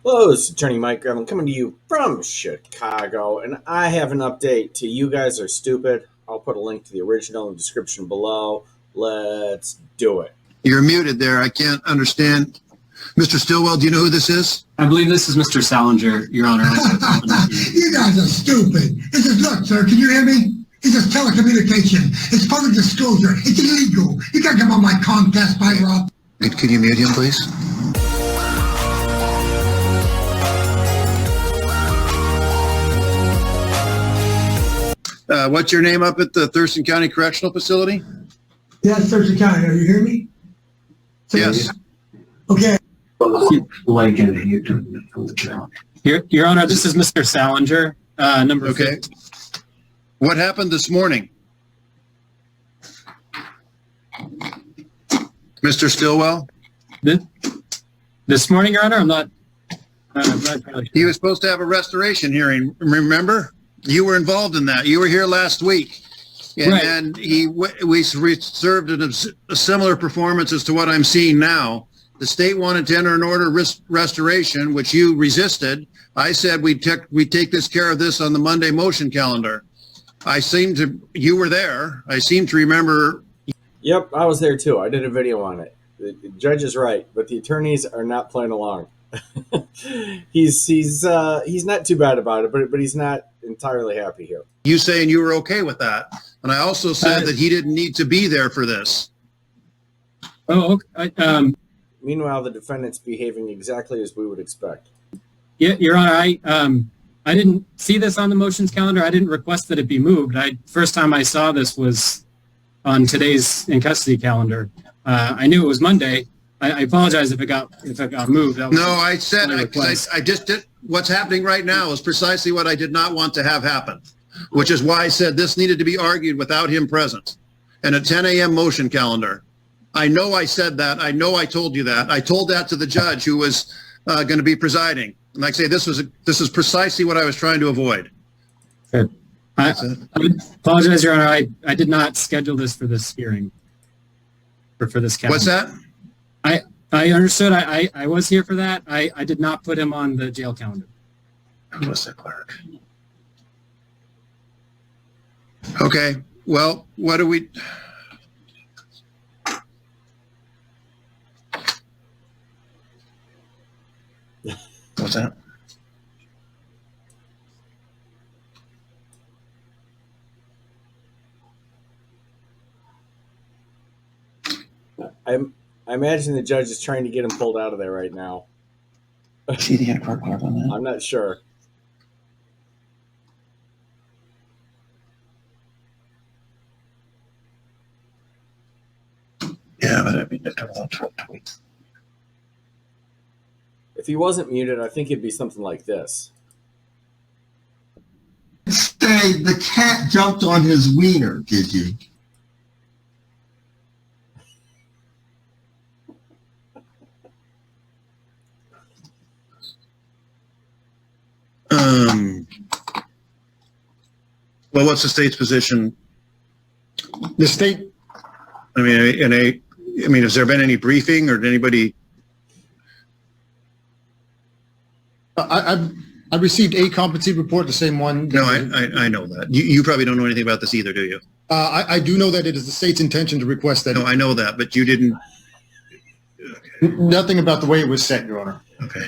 Hello, this is Attorney Mike Grevin coming to you from Chicago, and I have an update to You Guys Are Stupid. I'll put a link to the original in the description below. Let's do it. You're muted there. I can't understand. Mr. Stillwell, do you know who this is? I believe this is Mr. Salinger, Your Honor. You guys are stupid. This is, look, sir, can you hear me? This is telecommunication. It's public disclosure. It's illegal. You can't come on my Comcast fiber optic. Could you mute him, please? What's your name up at the Thurston County Correctional Facility? Yes, Thurston County. Are you hearing me? Yes. Okay. Your Honor, this is Mr. Salinger, number Okay. 15. What happened this morning? Mr. Stillwell? This morning, Your Honor, I'm not really He sure. was supposed to have a restoration hearing, remember? You were involved in that. You were here last week. And, Right. and we reserved a similar performance as to what I'm seeing now. The state wanted to enter an order restoration, which you resisted. I said we take this care of this on the Monday motion calendar. You were there. I seem to remember. Yep, I was there too. I did a video on it. The judge is right, but the attorneys are not playing along. he's not too bad about it, but he's not entirely happy here. You saying you were okay with that. And I also said that he didn't need to be there for this. Oh, okay. Meanwhile, the defendant's behaving exactly as we would expect. Yeah, Your Honor, I didn't see this on the motions calendar. I didn't request that it be moved. First time I saw this was on today's in custody calendar. I knew it was Monday. I apologize if it got moved. That was No, I said, my request. I just did, what's happening right now is precisely what I did not want to have happen, which is why I said this needed to be argued without him present and a 10 a.m. motion calendar. I know I said that. I know I told you that. I told that to the judge who was going to be presiding. And like I say, this is precisely what I was trying to avoid. Good. I apologize, Your Honor. I did not schedule this for this hearing or for this calendar. What's that? I understood. I was here for that. I did not put him on the jail calendar. Who was the clerk? Okay. Well, what do we... What's that? I imagine the judge is trying to get him pulled out of there right now. See the court clerk on that? I'm not sure. Yeah, but I mean, it comes out to tweet. If he wasn't muted, I think it'd be something like this. Say the cat jumped on his wiener, did you? Well, what's the state's position? The state, I mean, has there been any briefing or did anybody? I received a competency report, the same one. No, I know that. You probably don't know anything about this either, do you? I do know that it is the state's intention to request that. No, I know that, but you didn't. Nothing about the way it was set, Your Honor. Okay.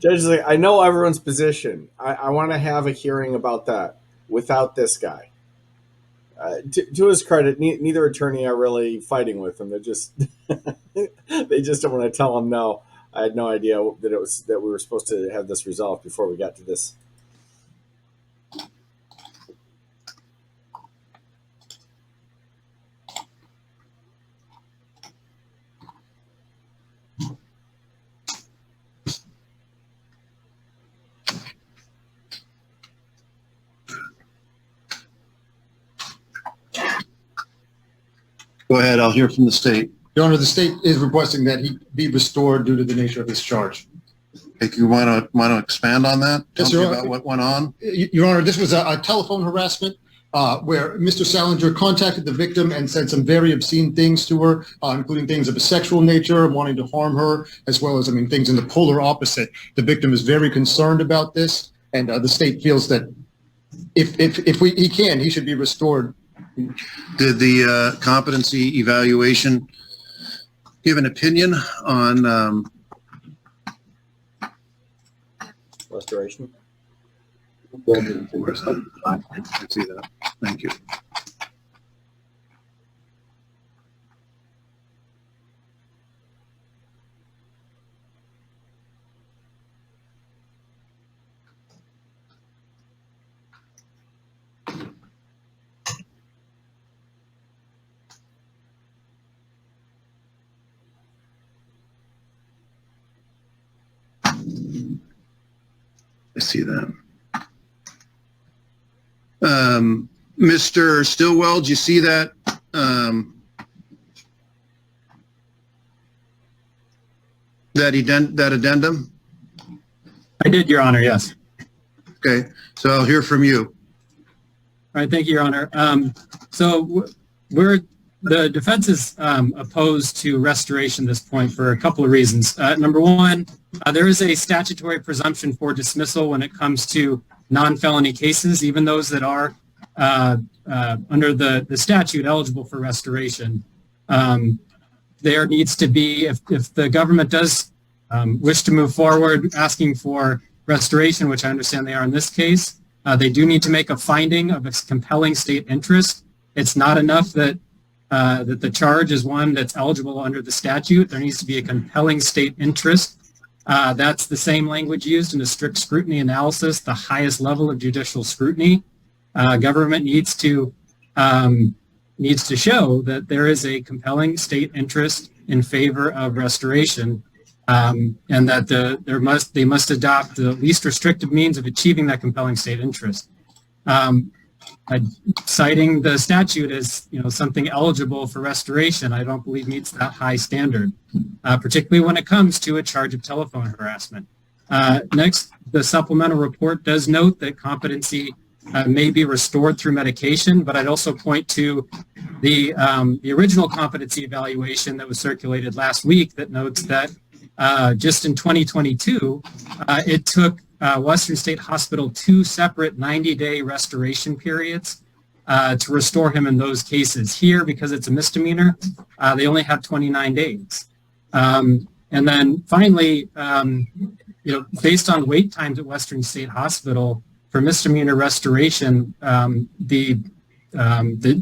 Judge is like, I know everyone's position. I want to have a hearing about that without this guy. To his credit, neither attorney are really fighting with him. They're just they just don't want to tell him no. I had no idea that we were supposed to have this resolved before we got to this. Go ahead. I'll hear from the state. Your Honor, the state is requesting that he be restored due to the nature of his charge. Hey, you want to expand on that? Yes, Tell me Your about Honor. what went on? Your Honor, this was a telephone harassment where Mr. Salinger contacted the victim and said some very obscene things to her, including things of a sexual nature, wanting to harm her, as well as, things in the polar opposite. The victim is very concerned about this, and the state feels that he should be restored. Did the competency evaluation give an opinion on Restoration. where's that? I can see that. Thank you. I see that. Mr. Stillwell, do you see that? That addendum? I did, Your Honor, yes. Okay, so I'll hear from you. All right, thank you, Your Honor. The defense is opposed to restoration at this point for a couple of reasons. Number one, there is a statutory presumption for dismissal when it comes to non-felony cases, even those that are under the statute eligible for restoration. There needs to be, if the government does wish to move forward asking for restoration, which I understand they are in this case, they do need to make a finding of a compelling state interest. It's not enough that the charge is one that's eligible under the statute. There needs to be a compelling state interest. That's the same language used in a strict scrutiny analysis, the highest level of judicial scrutiny. Government needs to show that there is a compelling state interest in favor of restoration, and that they must adopt the least restrictive means of achieving that compelling state interest. Citing the statute as something eligible for restoration, I don't believe meets that high standard, particularly when it comes to a charge of telephone harassment. Next, the supplemental report does note that competency may be restored through medication, but I'd also point to the original competency evaluation that was circulated last week that notes that just in 2022, it took Western State Hospital 2 separate 90-day restoration periods to restore him in those cases. Here, because it's a misdemeanor, they only have 29 days. And then finally, based on wait times at Western State Hospital for misdemeanor restoration, the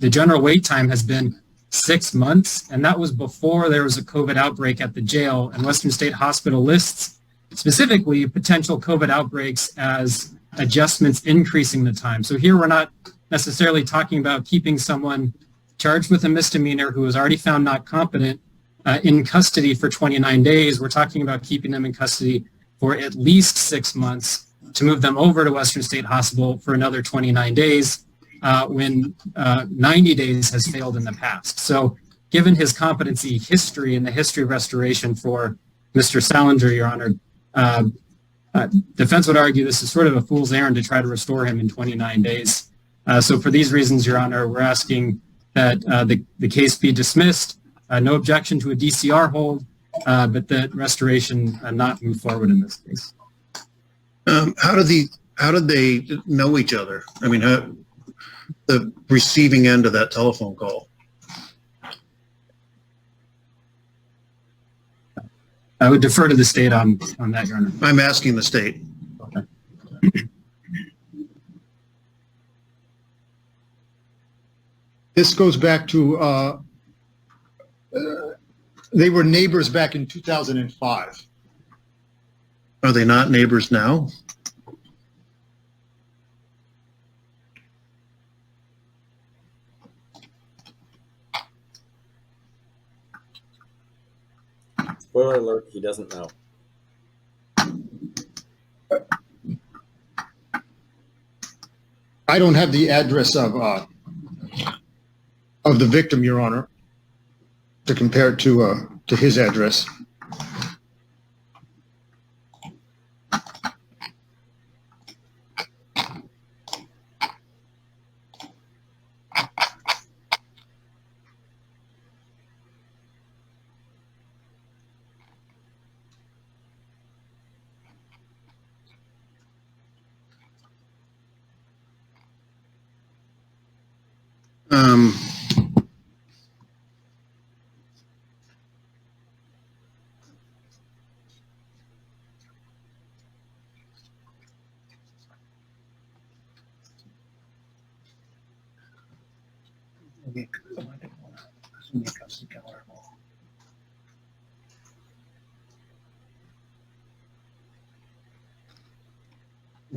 general wait time has been 6 months, and that was before there was a COVID outbreak at the jail. And Western State Hospital lists specifically potential COVID outbreaks as adjustments increasing the time. So here we're not necessarily talking about keeping someone charged with a misdemeanor who was already found not competent in custody for 29 days. We're talking about keeping them in custody for at least 6 months to move them over to Western State Hospital for another 29 days when 90 days has failed in the past. So given his competency history and the history of restoration for Mr. Salinger, Your Honor, defense would argue this is sort of a fool's errand to try to restore him in 29 days. So for these reasons, Your Honor, we're asking that the case be dismissed, no objection to a DCR hold, but that restoration not move forward in this case. How did they know each other? I mean, the receiving end of that telephone call? I would defer to the state on that, Your Honor. I'm asking the state. Okay. This goes back to, they were neighbors back in 2005. Are they not neighbors now? Spoiler alert, he doesn't know. I don't have the address of the victim, Your Honor, to compare to his address. Um,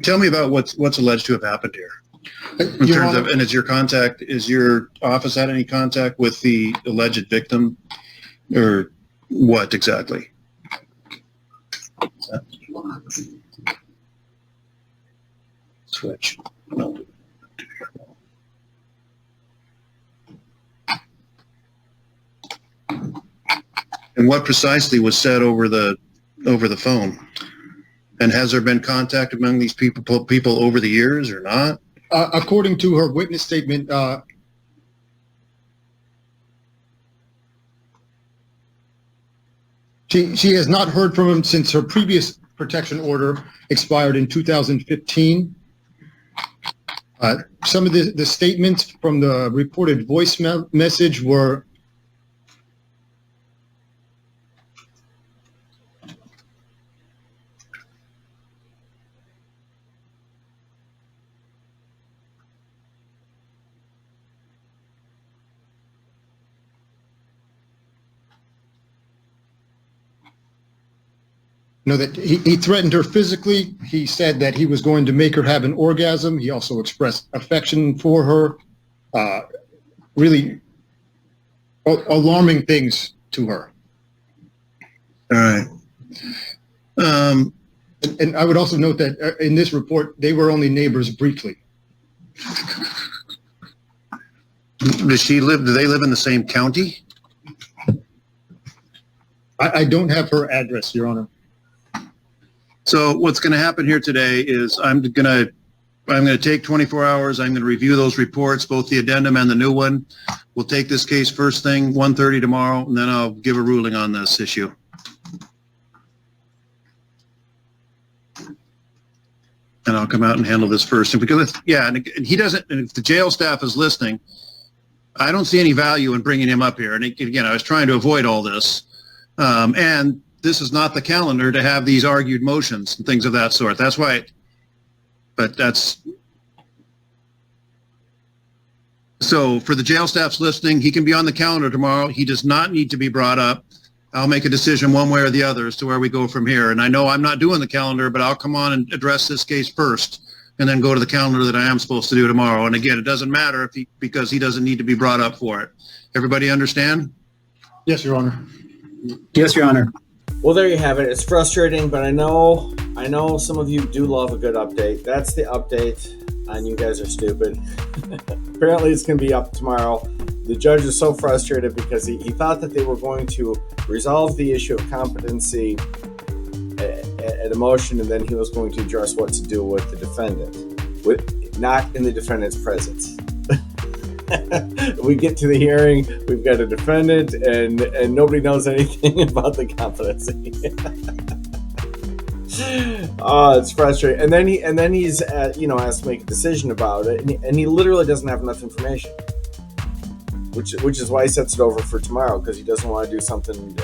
Tell me about what's alleged to have happened here. In Your terms Honor, of, and is your office had any contact with the alleged victim, or what exactly? Switch. No. And what precisely was said over the phone? And has there been contact among these people over the years or not? according to her witness statement, she has not heard from him since her previous protection order expired in 2015. Some of the statements from the reported voice message were that he threatened her physically. He said that he was going to make her have an orgasm. He also expressed affection for her. Really alarming things to her. All right. And I would also note that in this report, they were only neighbors briefly. Does she live? Do they live in the same county? I don't have her address, Your Honor. So what's going to happen here today is I'm going to take 24 hours. I'm going to review those reports, both the addendum and the new one. We'll take this case first thing, 1:30 tomorrow, and then I'll give a ruling on this issue. And I'll come out and handle this first. And because, and he doesn't, and if the jail staff is listening, I don't see any value in bringing him up here. And again, I was trying to avoid all this. And this is not the calendar to have these argued motions and things of that sort. That's why, so for the jail staff's listening, he can be on the calendar tomorrow. He does not need to be brought up. I'll make a decision one way or the other as to where we go from here. And I know I'm not doing the calendar, but I'll come on and address this case first and then go to the calendar that I am supposed to do tomorrow. And again, it doesn't matter because he doesn't need to be brought up for it. Everybody understand? Yes, Your Honor. Yes, Your Honor. Well, there you have it. It's frustrating, but I know some of you do love a good update. That's the update on You Guys Are Stupid. Apparently, it's going to be up tomorrow. The judge is so frustrated because he thought that they were going to resolve the issue of competency at a motion, and then he was going to address what to do with the defendant, not in the defendant's presence. We get to the hearing, we've got a defendant, and nobody knows anything about the competency. Oh, it's frustrating. And then he's asked to make a decision about it, and he literally doesn't have enough information, which is why he sets it over for tomorrow, because he doesn't want to do something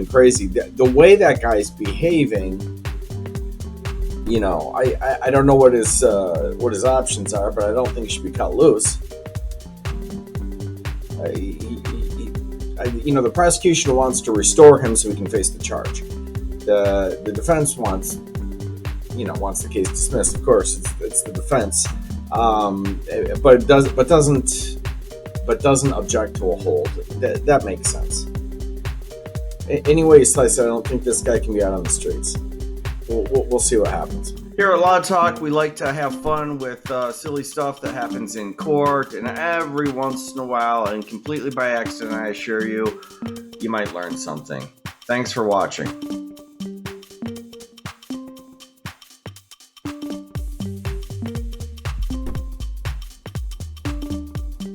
crazy. The way that guy's behaving. I don't know what his options are, but I don't think he should be cut loose. The prosecution wants to restore him so he can face the charge. The defense wants the case dismissed. Of course, it's the defense, but doesn't object to a hold. That makes sense. Anyway, slice it, I don't think this guy can be out on the streets. We'll see what happens. Here at Law Talk, we like to have fun with silly stuff that happens in court, and every once in a while, and completely by accident, I assure you, you might learn something. Thanks for watching.